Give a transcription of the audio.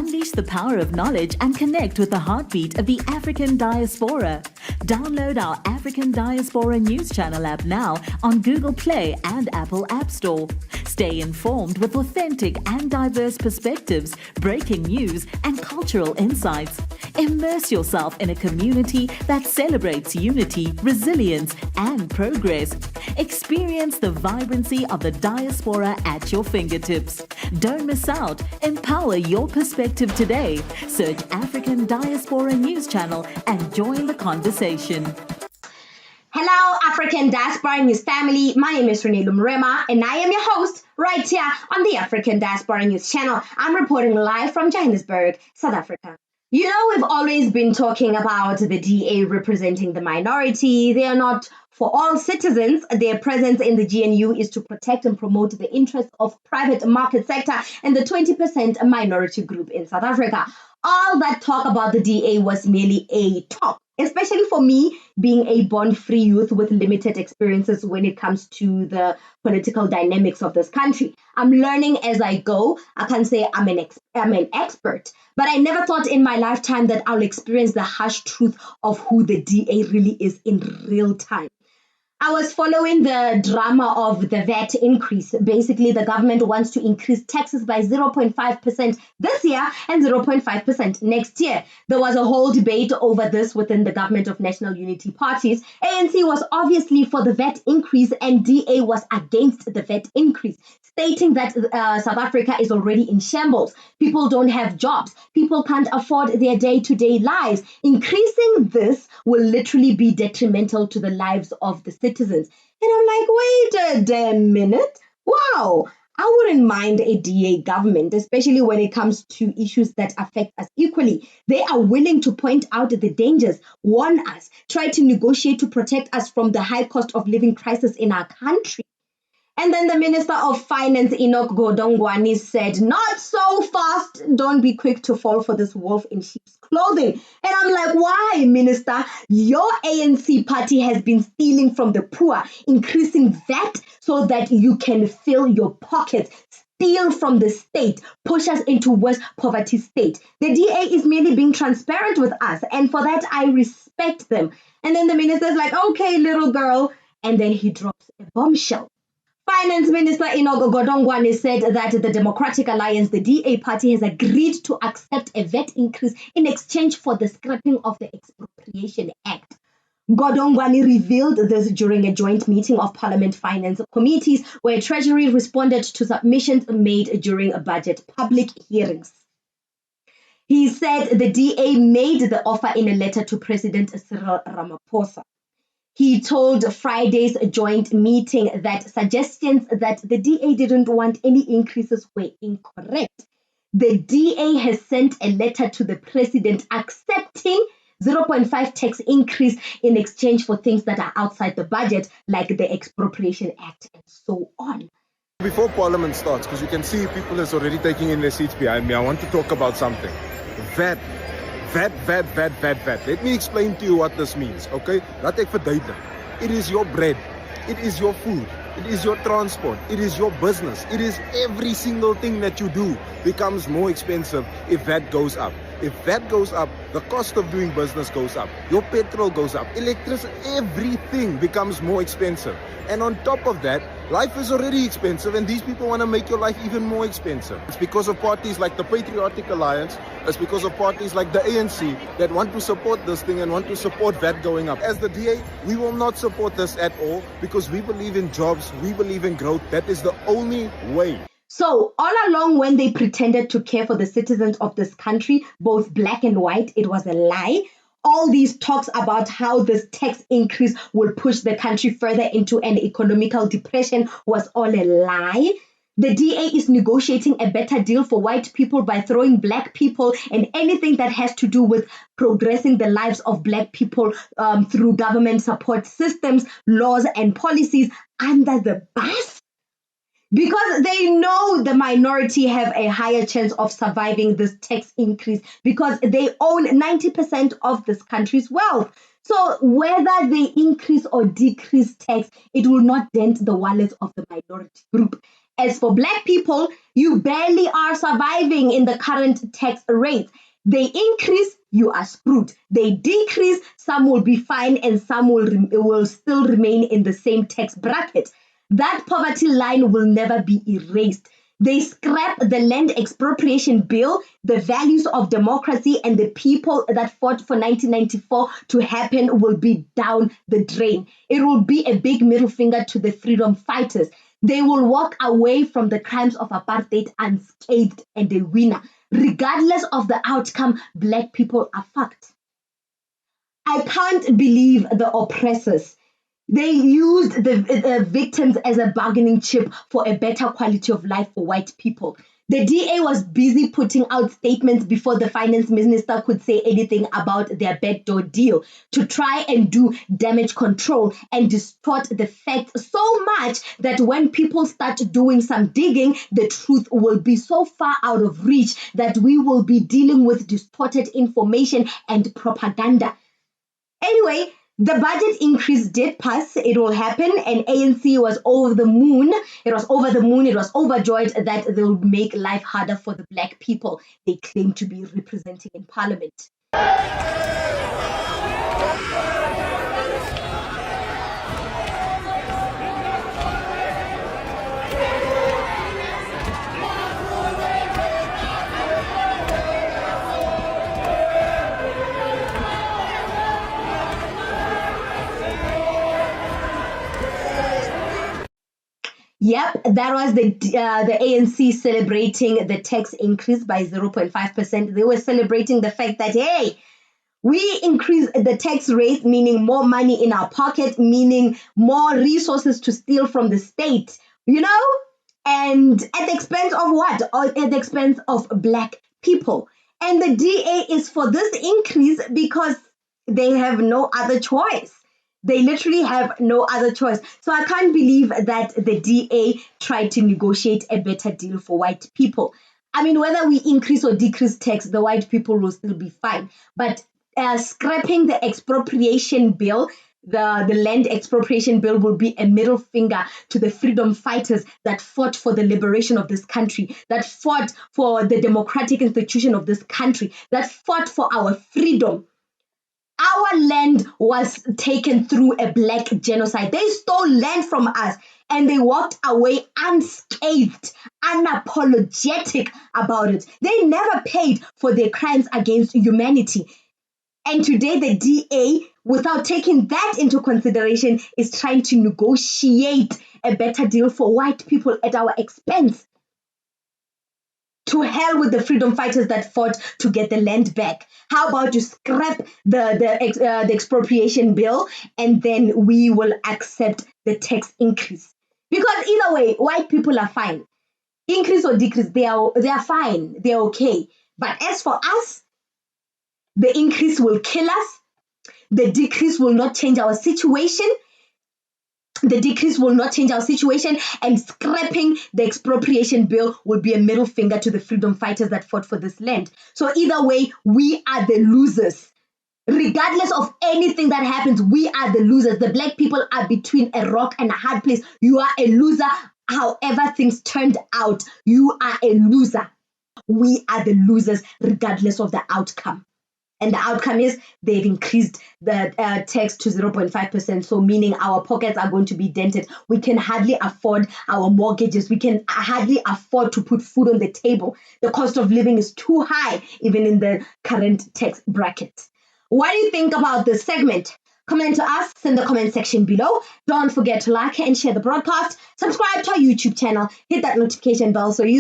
Unleash the power of knowledge and connect with the heartbeat of the African diaspora. Download our African Diaspora News Channel app now on Google Play and Apple App Store. Stay informed with authentic and diverse perspectives, breaking news, and cultural insights. Immerse yourself in a community that celebrates unity, resilience, and progress. Experience the vibrancy of the diaspora at your fingertips. Don't miss out. Empower your perspective today. Search African Diaspora News Channel and join the conversation. Hello, African Diaspora News family. My name is Reneilwe Morema, and I am your host right here on the African Diaspora News Channel. I'm reporting live from Johannesburg, South Africa. You know, we've always been talking about the DA representing the minority. They are not for all citizens. Their presence in the GNU is to protect and promote the interests of private market sector and the 20% minority group in South Africa. All that talk about the DA was merely a talk, especially for me, being a born-free youth with limited experiences when it comes to the political dynamics of this country. I'm learning as I go. I can't say I'm an expert, but I never thought in my lifetime that I'll experience the harsh truth of who the DA really is in real time. I was following the drama of the VAT increase. Basically, the government wants to increase taxes by 0.5% this year and 0.5% next year. There was a whole debate over this within the government of national unity parties. ANC was obviously for the VAT increase and DA was against the VAT increase, stating that South Africa is already in shambles. People don't have jobs. People can't afford their day-to-day lives. Increasing this will literally be detrimental to the lives of the citizens. And I'm like, wait a damn minute. Wow, I wouldn't mind a DA government, especially when it comes to issues that affect us equally. They are willing to point out the dangers, warn us, try to negotiate to protect us from the high cost of living crisis in our country. And then the Minister of Finance, Enoch Godongwana, said, not so fast. Don't be quick to fall for this wolf in sheep's clothing. And I'm like, why, Minister? Your ANC party has been stealing from the poor, increasing VAT so that you can fill your pockets, steal from the state, push us into worse poverty state. The DA is merely being transparent with us. And for that, I respect them. And then the minister's like, okay, little girl. And then he drops a bombshell. Finance Minister Enoch Godongwana said that the Democratic Alliance, the DA party, has agreed to accept a VAT increase in exchange for the scrapping of the Expropriation Act. Godongwana revealed this during a joint meeting of Parliament Finance Committees where Treasury responded to submissions made during budget public hearings. He said the DA made the offer in a letter to President Cyril Ramaphosa. He told Friday's joint meeting that suggestions that the DA didn't want any increases were incorrect. The DA has sent a letter to the president accepting 0.5 tax increase in exchange for things that are outside the budget, like the Expropriation Act and so on. Before Parliament starts, because you can see people is already taking in their seats behind me, I want to talk about something. VAT. Let me explain to you what this means, okay? Laat ek verduidelik. It is your bread. It is your food. It is your transport. It is your business. It is every single thing that you do becomes more expensive if VAT goes up. If VAT goes up, the cost of doing business goes up. Your petrol goes up. Electricity, everything becomes more expensive. And on top of that, life is already expensive and these people want to make your life even more expensive. It's because of parties like the Patriotic Alliance, it's because of parties like the ANC that want to support this thing and want to support VAT going up. As the DA, we will not support this at all because we believe in jobs, we believe in growth. That is the only way. So all along when they pretended to care for the citizens of this country, both black and white, it was a lie. All these talks about how this tax increase will push the country further into an economical depression was all a lie. The DA is negotiating a better deal for white people by throwing black people and anything that has to do with progressing the lives of black people through government support systems, laws and policies under the bus. Because they know the minority have a higher chance of surviving this tax increase because they own 90% of this country's wealth. So whether they increase or decrease tax, it will not dent the wallets of the minority group. As for black people, you barely are surviving in the current tax rates. They increase, you are screwed. They decrease, some will be fine and some will still remain in the same tax bracket. That poverty line will never be erased. They scrap the land expropriation bill, the values of democracy and the people that fought for 1994 to happen will be down the drain. It will be a big middle finger to the freedom fighters. They will walk away from the crimes of apartheid unscathed and a winner. Regardless of the outcome, black people are fucked. I can't believe the oppressors. They used the victims as a bargaining chip for a better quality of life for white people. The DA was busy putting out statements before the finance minister could say anything about their backdoor deal to try and do damage control and distort the facts so much that when people start doing some digging, the truth will be so far out of reach that we will be dealing with distorted information and propaganda. Anyway, the budget increase did pass. It will happen, and ANC was over the moon. It was over the moon. It was overjoyed that they'll make life harder for the black people they claim to be representing in parliament. Yep, that was the ANC celebrating the tax increase by 0.5%. They were celebrating the fact that, hey, we increase the tax rate, meaning more money in our pocket, meaning more resources to steal from the state, you know? And at the expense of what? At the expense of black people. And the DA is for this increase because they have no other choice. They literally have no other choice. So I can't believe that the DA tried to negotiate a better deal for white people. I mean, whether we increase or decrease tax, the white people will still be fine. But scrapping the expropriation bill, the land expropriation bill will be a middle finger to the freedom fighters that fought for the liberation of this country, that fought for the democratic institution of this country, that fought for our freedom. Our land was taken through a black genocide. They stole land from us and they walked away unscathed, unapologetic about it. They never paid for their crimes against humanity. And today the DA, without taking that into consideration, is trying to negotiate a better deal for white people at our expense. To hell with the freedom fighters that fought to get the land back. How about you scrap the expropriation bill and then we will accept the tax increase? Because either way, white people are fine. Increase or decrease, they are fine. They're okay. But as for us, the increase will kill us. The decrease will not change our situation. The decrease will not change our situation, and scrapping the expropriation bill will be a middle finger to the freedom fighters that fought for this land. So either way, we are the losers. Regardless of anything that happens, we are the losers. The black people are between a rock and a hard place. You are a loser. However things turned out, you are a loser. We are the losers regardless of the outcome. And the outcome is they've increased the tax to 0.5%. So meaning our pockets are going to be dented. We can hardly afford our mortgages. We can hardly afford to put food on the table. The cost of living is too high, even in the current tax bracket. What do you think about this segment? Comment to us in the comment section below. Don't forget to like and share the broadcast. Subscribe to our YouTube channel. Hit that notification bell so you